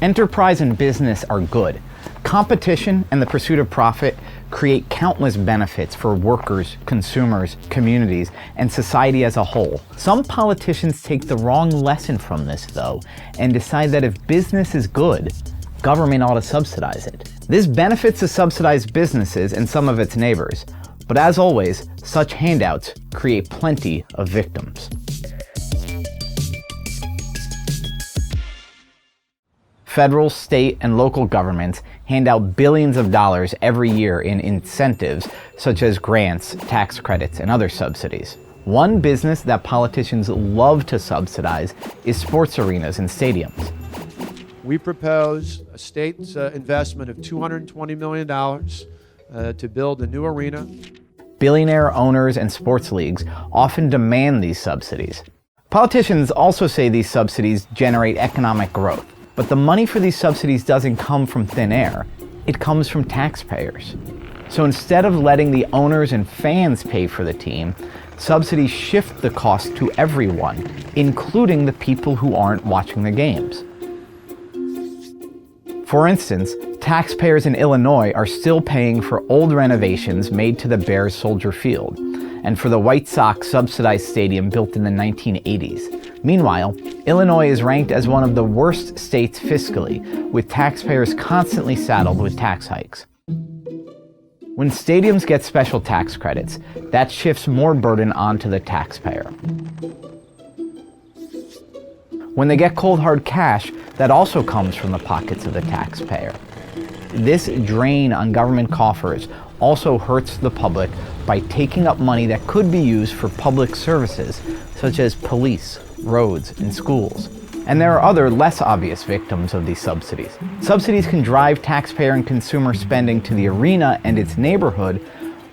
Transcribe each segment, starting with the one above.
Enterprise and business are good. Competition and the pursuit of profit create countless benefits for workers, consumers, communities, and society as a whole. Some politicians take the wrong lesson from this, though, and decide that if business is good, government ought to subsidize it. This benefits the subsidized businesses and some of its neighbors, but as always, such handouts create plenty of victims. Federal, state, and local governments hand out billions of dollars every year in incentives such as grants, tax credits, and other subsidies. One business that politicians love to subsidize is sports arenas and stadiums. We propose a state investment of $220 million to build a new arena. Billionaire owners and sports leagues often demand these subsidies. Politicians also say these subsidies generate economic growth. But the money for these subsidies doesn't come from thin air. It comes from taxpayers. So instead of letting the owners and fans pay for the team, subsidies shift the cost to everyone, including the people who aren't watching the games. For instance, taxpayers in Illinois are still paying for old renovations made to the Bears Soldier Field, and for the White Sox subsidized stadium built in the 1980s. Meanwhile, Illinois is ranked as one of the worst states fiscally, with taxpayers constantly saddled with tax hikes. When stadiums get special tax credits, that shifts more burden onto the taxpayer. When they get cold hard cash, that also comes from the pockets of the taxpayer. This drain on government coffers also hurts the public by taking up money that could be used for public services, such as police, roads, and schools. And there are other, less obvious victims of these subsidies. Subsidies can drive taxpayer and consumer spending to the arena and its neighborhood,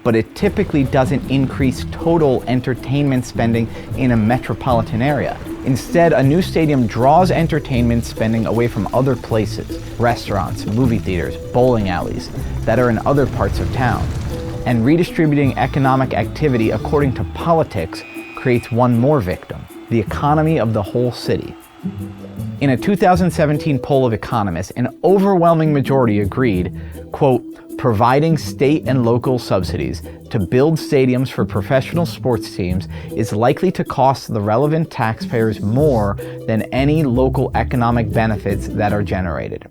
but it typically doesn't increase total entertainment spending in a metropolitan area. Instead, a new stadium draws entertainment spending away from other places, restaurants, movie theaters, bowling alleys, that are in other parts of town. And redistributing economic activity according to politics creates one more victim: the economy of the whole city. In a 2017 poll of economists, an overwhelming majority agreed, quote, providing state and local subsidies to build stadiums for professional sports teams is likely to cost the relevant taxpayers more than any local economic benefits that are generated.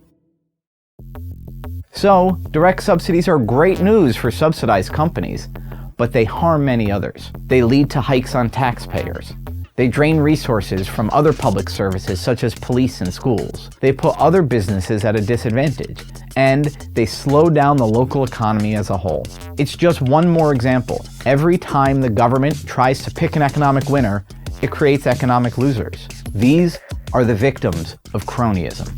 So, direct subsidies are great news for subsidized companies, but they harm many others. They lead to hikes on taxpayers. They drain resources from other public services such as police and schools. They put other businesses at a disadvantage. And they slow down the local economy as a whole. It's just one more example. Every time the government tries to pick an economic winner, it creates economic losers. These are the victims of cronyism.